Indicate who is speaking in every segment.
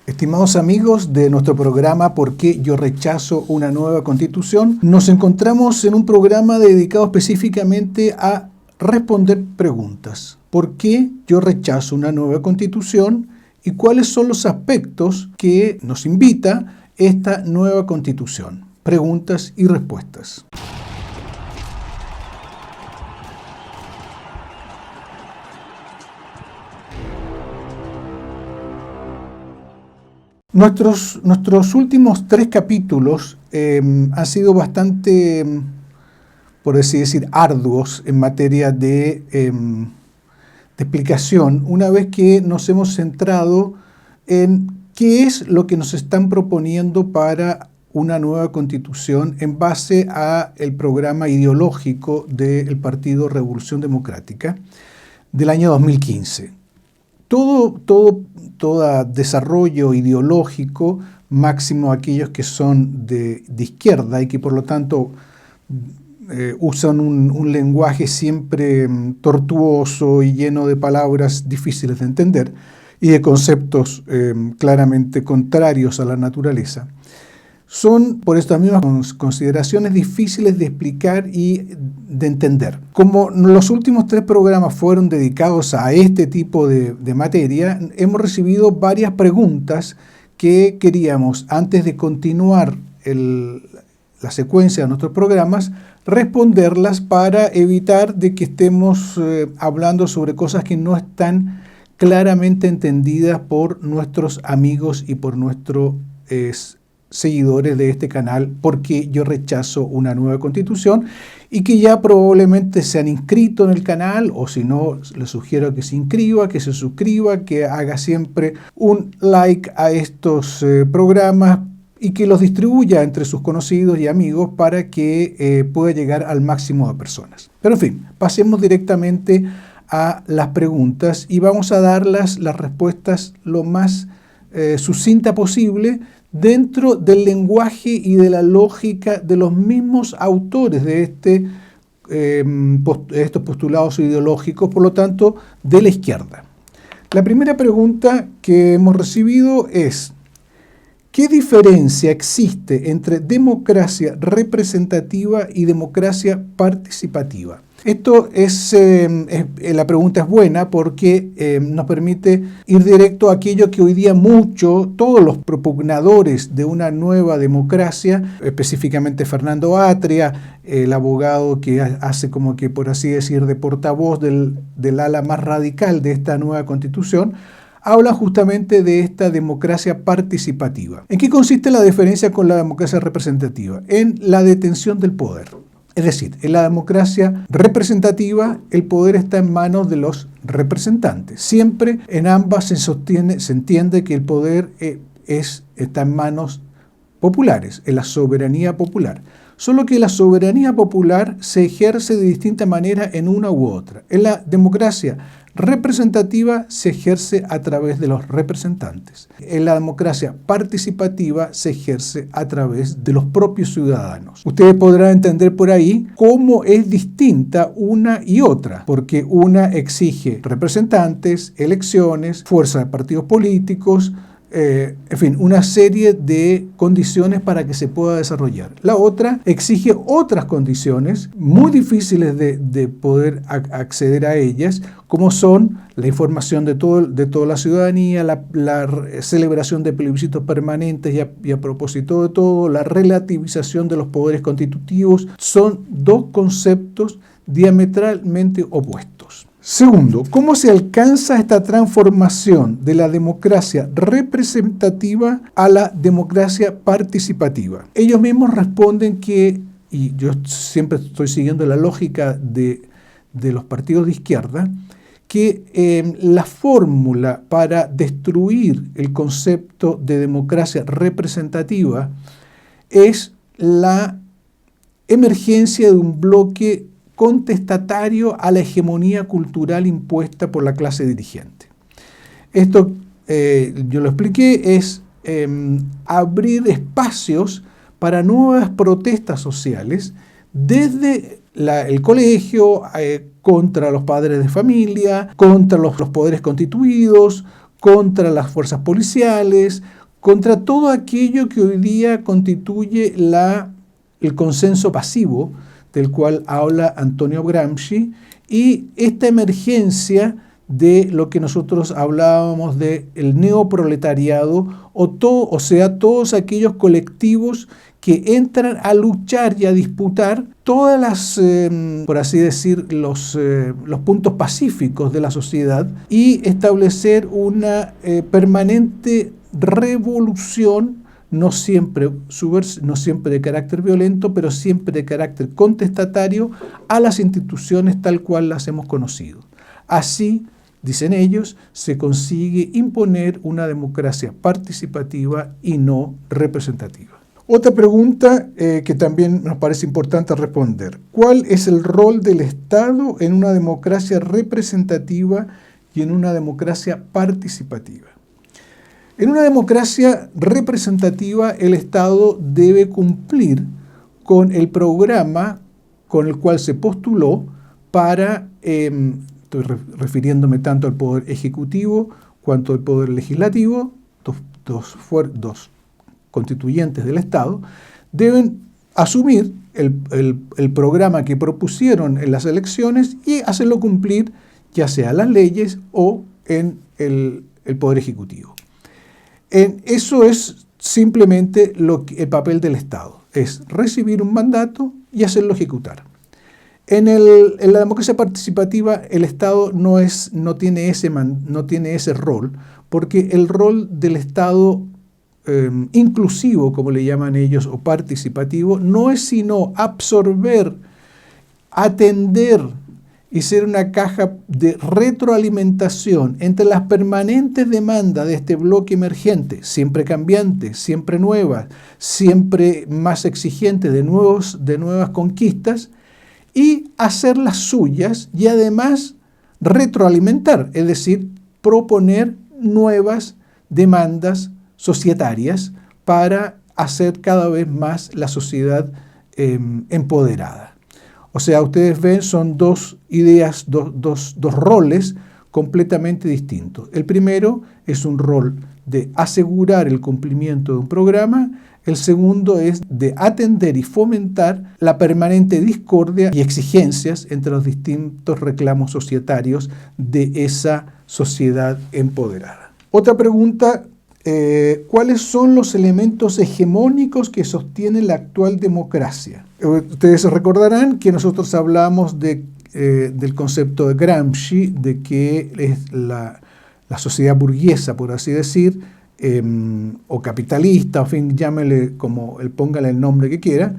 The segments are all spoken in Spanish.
Speaker 1: Estimados amigos de nuestro programa ¿Por qué yo rechazo una nueva constitución? Nos encontramos en un programa dedicado específicamente a responder preguntas. ¿Por qué yo rechazo una nueva constitución? ¿Y cuáles son los aspectos que nos invita esta nueva constitución? Preguntas y respuestas. Nuestros últimos 3 capítulos han sido bastante, por así decir, arduos en materia de explicación, una vez que nos hemos centrado en qué es lo que nos están proponiendo para una nueva constitución en base al programa ideológico del Partido Revolución Democrática del año 2015. Todo desarrollo ideológico, máximo aquellos que son de izquierda y que por lo tanto usan un lenguaje siempre tortuoso y lleno de palabras difíciles de entender y de conceptos claramente contrarios a la naturaleza, son por estas mismas consideraciones difíciles de explicar y de entender. Como los últimos 3 programas fueron dedicados a este tipo de materia, hemos recibido varias preguntas que queríamos, antes de continuar la secuencia de nuestros programas, responderlas para evitar de que estemos hablando sobre cosas que no están claramente entendidas por nuestros amigos y por nuestros seguidores de este canal, porque yo rechazo una nueva constitución, y que ya probablemente se han inscrito en el canal, o si no, les sugiero que se inscriba, que se suscriba, que haga siempre un like a estos programas y que los distribuya entre sus conocidos y amigos para que pueda llegar al máximo de personas. Pero en fin, pasemos directamente a las preguntas y vamos a dar las respuestas lo más sucinta posible, dentro del lenguaje y de la lógica de los mismos autores de estos postulados ideológicos, por lo tanto, de la izquierda. La primera pregunta que hemos recibido es: ¿qué diferencia existe entre democracia representativa y democracia participativa? La pregunta es buena porque nos permite ir directo a aquello que hoy día todos los propugnadores de una nueva democracia, específicamente Fernando Atria, el abogado que hace como que, por así decir, de portavoz del ala más radical de esta nueva constitución, habla justamente de esta democracia participativa. ¿En qué consiste la diferencia con la democracia representativa? En la detención del poder. Es decir, en la democracia representativa el poder está en manos de los representantes. Siempre en ambas se entiende que el poder está en manos populares, en la soberanía popular. Solo que la soberanía popular se ejerce de distinta manera en una u otra. En la democracia representativa se ejerce a través de los representantes. En la democracia participativa se ejerce a través de los propios ciudadanos. Ustedes podrán entender por ahí cómo es distinta una y otra, porque una exige representantes, elecciones, fuerza de partidos políticos, en fin, una serie de condiciones para que se pueda desarrollar. La otra exige otras condiciones muy difíciles de poder acceder a ellas, como son la información de toda la ciudadanía, la celebración de plebiscitos permanentes y a propósito de todo, la relativización de los poderes constitutivos. Son 2 conceptos diametralmente opuestos. Segundo, ¿cómo se alcanza esta transformación de la democracia representativa a la democracia participativa? Ellos mismos responden y yo siempre estoy siguiendo la lógica de los partidos de izquierda, que la fórmula para destruir el concepto de democracia representativa es la emergencia de un bloque contestatario a la hegemonía cultural impuesta por la clase dirigente. Esto, yo lo expliqué, es abrir espacios para nuevas protestas sociales desde el colegio, contra los padres de familia, contra los poderes constituidos, contra las fuerzas policiales, contra todo aquello que hoy día constituye el consenso pasivo, del cual habla Antonio Gramsci, y esta emergencia de lo que nosotros hablábamos del neoproletariado, o sea, todos aquellos colectivos que entran a luchar y a disputar todas las, por así decir, los puntos pacíficos de la sociedad y establecer una permanente revolución, no siempre de carácter violento, pero siempre de carácter contestatario a las instituciones tal cual las hemos conocido. Así, dicen ellos, se consigue imponer una democracia participativa y no representativa. Otra pregunta que también nos parece importante responder. ¿Cuál es el rol del Estado en una democracia representativa y en una democracia participativa? En una democracia representativa, el Estado debe cumplir con el programa con el cual se postuló para, estoy refiriéndome tanto al Poder Ejecutivo cuanto al Poder Legislativo, dos constituyentes del Estado, deben asumir el programa que propusieron en las elecciones y hacerlo cumplir ya sea en las leyes o en el Poder Ejecutivo. Eso es simplemente el papel del Estado, es recibir un mandato y hacerlo ejecutar. En la democracia participativa el Estado no tiene ese rol, porque el rol del Estado inclusivo, como le llaman ellos, o participativo, no es sino absorber, atender y ser una caja de retroalimentación entre las permanentes demandas de este bloque emergente, siempre cambiante, siempre nuevas, siempre más exigente de nuevas conquistas, y hacer las suyas y además retroalimentar, es decir, proponer nuevas demandas societarias para hacer cada vez más la sociedad empoderada. O sea, ustedes ven, son dos ideas, dos roles completamente distintos. El primero es un rol de asegurar el cumplimiento de un programa, el segundo es de atender y fomentar la permanente discordia y exigencias entre los distintos reclamos societarios de esa sociedad empoderada. Otra pregunta, ¿cuáles son los elementos hegemónicos que sostienen la actual democracia? Ustedes recordarán que nosotros hablamos del concepto de Gramsci, de que es la sociedad burguesa, por así decir, o capitalista, en fin, llámele póngale el nombre que quiera,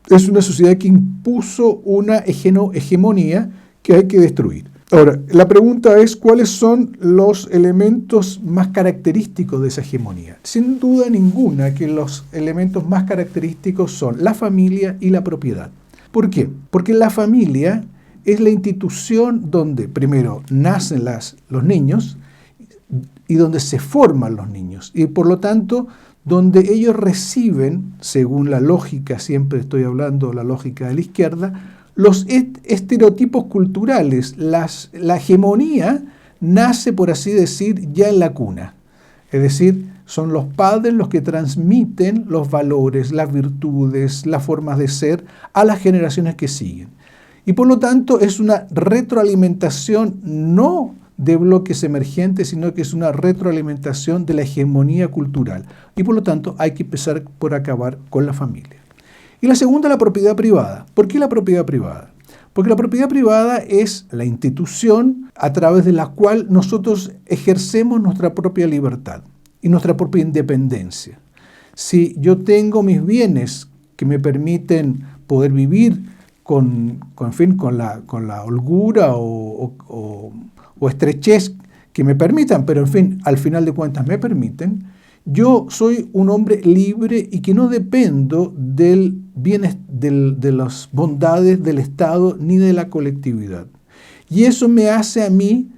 Speaker 1: es una sociedad que impuso una hegemonía que hay que destruir. Ahora, la pregunta es, ¿cuáles son los elementos más característicos de esa hegemonía? Sin duda ninguna que los elementos más característicos son la familia y la propiedad. ¿Por qué? Porque la familia es la institución donde primero nacen los niños y donde se forman los niños. Y por lo tanto, donde ellos reciben, según la lógica, siempre estoy hablando de la lógica de la izquierda, los estereotipos culturales. La hegemonía nace, por así decir, ya en la cuna. Es decir, son los padres los que transmiten los valores, las virtudes, las formas de ser a las generaciones que siguen. Y por lo tanto es una retroalimentación no de bloques emergentes, sino que es una retroalimentación de la hegemonía cultural. Y por lo tanto hay que empezar por acabar con la familia. Y la segunda, la propiedad privada. ¿Por qué la propiedad privada? Porque la propiedad privada es la institución a través de la cual nosotros ejercemos nuestra propia libertad y nuestra propia independencia. Si yo tengo mis bienes que me permiten poder vivir con la holgura o estrechez que me permitan, pero en fin, al final de cuentas me permiten, yo soy un hombre libre y que no dependo de las bondades del Estado ni de la colectividad. Y eso me hace a mí,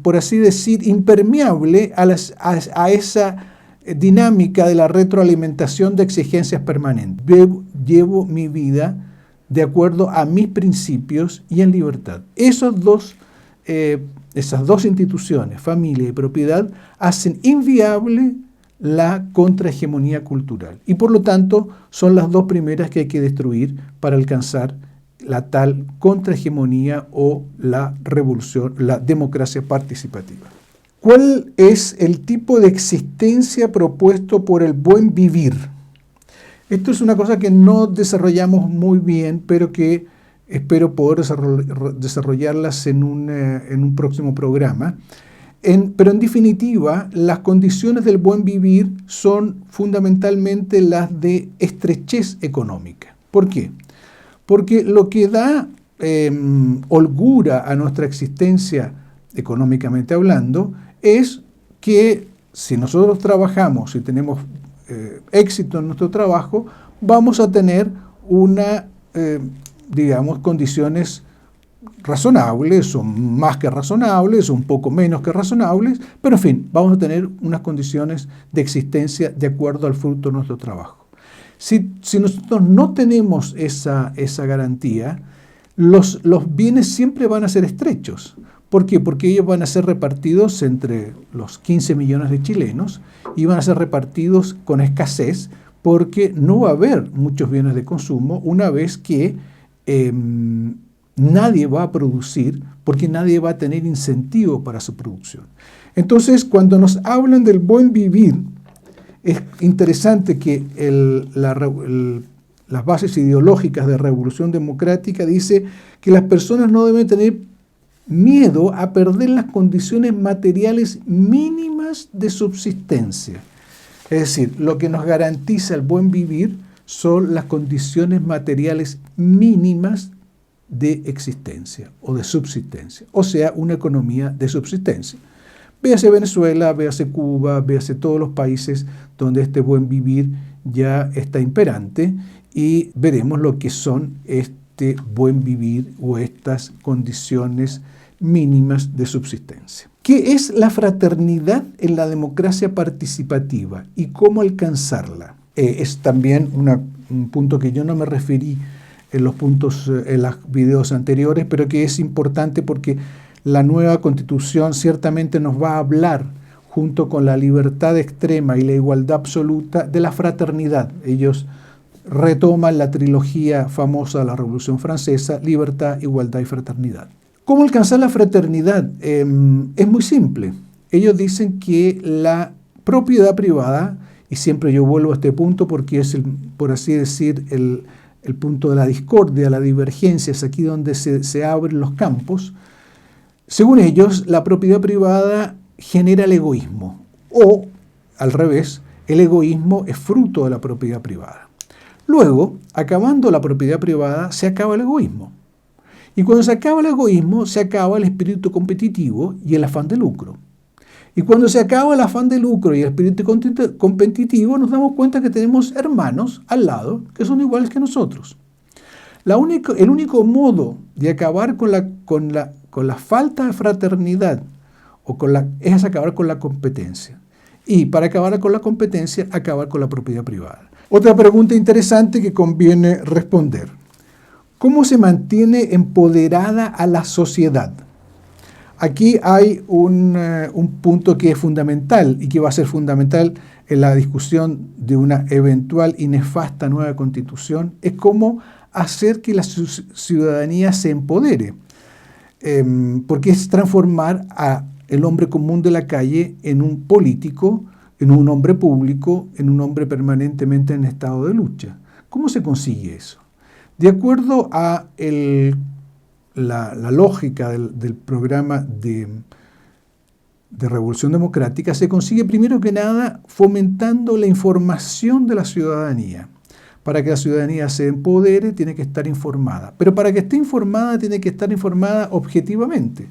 Speaker 1: por así decir, impermeable a esa dinámica de la retroalimentación de exigencias permanentes. Llevo mi vida de acuerdo a mis principios y en libertad. Esos dos esas dos instituciones, familia y propiedad, hacen inviable la contrahegemonía cultural. Y por lo tanto son las dos primeras que hay que destruir para alcanzar la tal contrahegemonía o la revolución, la democracia participativa. ¿Cuál es el tipo de existencia propuesto por el buen vivir? Esto es una cosa que no desarrollamos muy bien, pero que espero poder desarrollarlas en un próximo programa. Pero en definitiva, las condiciones del buen vivir son fundamentalmente las de estrechez económica. ¿Por qué? Porque lo que da holgura a nuestra existencia, económicamente hablando, es que si nosotros trabajamos y tenemos éxito en nuestro trabajo, vamos a tener condiciones razonables, o más que razonables, o un poco menos que razonables, pero en fin, vamos a tener unas condiciones de existencia de acuerdo al fruto de nuestro trabajo. Si nosotros no tenemos esa garantía, los bienes siempre van a ser estrechos. ¿Por qué? Porque ellos van a ser repartidos entre los 15 millones de chilenos y van a ser repartidos con escasez porque no va a haber muchos bienes de consumo una vez que nadie va a producir porque nadie va a tener incentivo para su producción. Entonces, cuando nos hablan del buen vivir, es interesante que las bases ideológicas de Revolución Democrática dice que las personas no deben tener miedo a perder las condiciones materiales mínimas de subsistencia. Es decir, lo que nos garantiza el buen vivir son las condiciones materiales mínimas de existencia o de subsistencia, o sea, una economía de subsistencia. Véase Venezuela, véase Cuba, véase todos los países donde este buen vivir ya está imperante y veremos lo que son este buen vivir o estas condiciones mínimas de subsistencia. ¿Qué es la fraternidad en la democracia participativa y cómo alcanzarla? Es también un punto que yo no me referí en los videos anteriores, pero que es importante porque la nueva Constitución ciertamente nos va a hablar, junto con la libertad extrema y la igualdad absoluta, de la fraternidad. Ellos retoman la trilogía famosa de la Revolución Francesa: libertad, igualdad y fraternidad. ¿Cómo alcanzar la fraternidad? Es muy simple. Ellos dicen que la propiedad privada, y siempre yo vuelvo a este punto porque es, por así decir, el punto de la discordia, la divergencia, es aquí donde se abren los campos. Según ellos, la propiedad privada genera el egoísmo, o al revés, el egoísmo es fruto de la propiedad privada. Luego, acabando la propiedad privada, se acaba el egoísmo. Y cuando se acaba el egoísmo, se acaba el espíritu competitivo y el afán de lucro. Y cuando se acaba el afán de lucro y el espíritu competitivo, nos damos cuenta que tenemos hermanos al lado que son iguales que nosotros. El único modo de acabar con la falta de fraternidad es acabar con la competencia. Y para acabar con la competencia, acabar con la propiedad privada. Otra pregunta interesante que conviene responder: ¿cómo se mantiene empoderada a la sociedad? Aquí hay un punto que es fundamental y que va a ser fundamental en la discusión de una eventual y nefasta nueva constitución, es cómo hacer que la ciudadanía se empodere, porque es transformar al hombre común de la calle en un político, en un hombre público, en un hombre permanentemente en estado de lucha. ¿Cómo se consigue eso? De acuerdo a la lógica del programa de Revolución Democrática, se consigue primero que nada fomentando la información de la ciudadanía. Para que la ciudadanía se empodere, tiene que estar informada. Pero para que esté informada, tiene que estar informada objetivamente.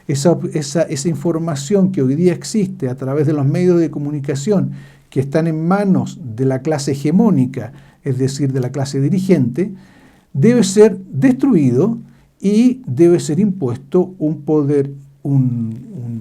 Speaker 1: Esa información que hoy día existe a través de los medios de comunicación que están en manos de la clase hegemónica, es decir, de la clase dirigente, debe ser destruido y debe ser impuesto un poder,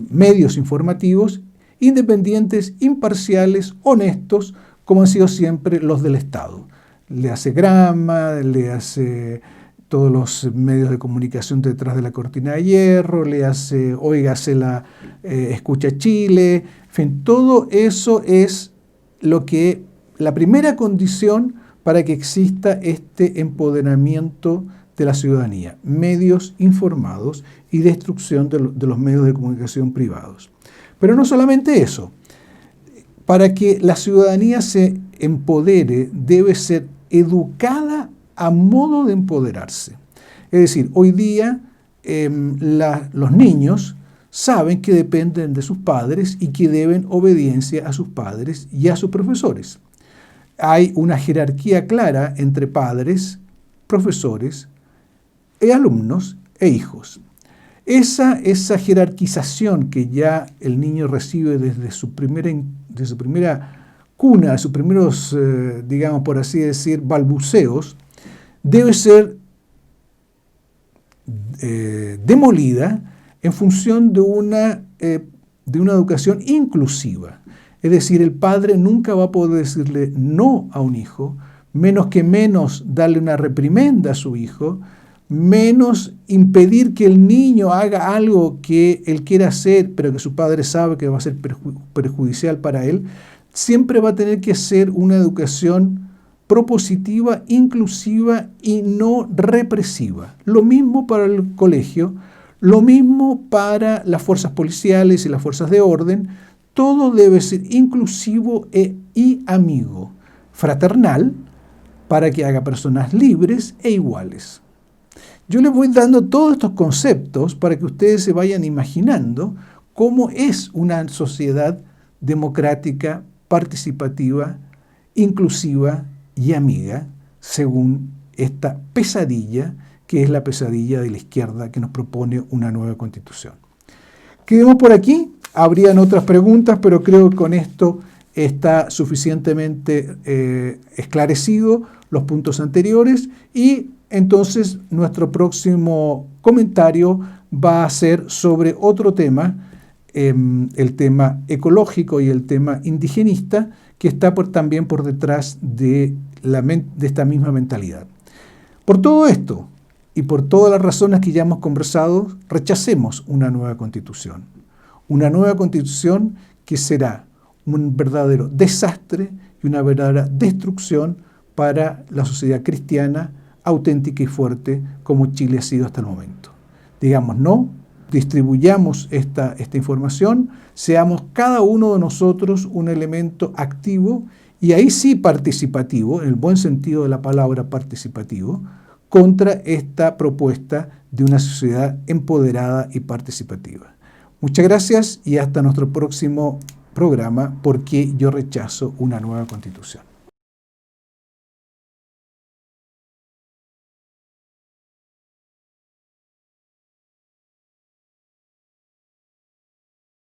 Speaker 1: medios informativos independientes, imparciales, honestos, como han sido siempre los del Estado. Le hace Grama, le hace todos los medios de comunicación detrás de la cortina de hierro, léase, óigase la Escucha Chile, en fin, todo eso es la primera condición para que exista este empoderamiento de la ciudadanía, medios informados y destrucción de los medios de comunicación privados. Pero no solamente eso, para que la ciudadanía se empodere, debe ser educada a modo de empoderarse. Es decir, hoy día los niños saben que dependen de sus padres y que deben obediencia a sus padres y a sus profesores. Hay una jerarquía clara entre padres, profesores, alumnos e hijos. Esa jerarquización que ya el niño recibe desde su primera cuna, de sus primeros, digamos por así decir, balbuceos, debe ser demolida en función de una educación inclusiva. Es decir, el padre nunca va a poder decirle no a un hijo, menos darle una reprimenda a su hijo, menos impedir que el niño haga algo que él quiera hacer, pero que su padre sabe que va a ser perjudicial para él. Siempre va a tener que ser una educación propositiva, inclusiva y no represiva. Lo mismo para el colegio, lo mismo para las fuerzas policiales y las fuerzas de orden. Todo debe ser inclusivo y amigo, fraternal, para que haga personas libres e iguales. Yo les voy dando todos estos conceptos para que ustedes se vayan imaginando cómo es una sociedad democrática, participativa, inclusiva y amiga, según esta pesadilla, que es la pesadilla de la izquierda que nos propone una nueva constitución. Quedemos por aquí. Habrían otras preguntas, pero creo que con esto está suficientemente esclarecido los puntos anteriores y entonces nuestro próximo comentario va a ser sobre otro tema, el tema ecológico y el tema indigenista, que está también por detrás de esta misma mentalidad. Por todo esto y por todas las razones que ya hemos conversado, rechacemos una nueva constitución. Una nueva constitución que será un verdadero desastre y una verdadera destrucción para la sociedad cristiana auténtica y fuerte como Chile ha sido hasta el momento. Digamos no, distribuyamos esta información, seamos cada uno de nosotros un elemento activo y ahí sí participativo, en el buen sentido de la palabra participativo, contra esta propuesta de una sociedad empoderada y participativa. Muchas gracias y hasta nuestro próximo programa, ¿Por qué yo rechazo una nueva constitución?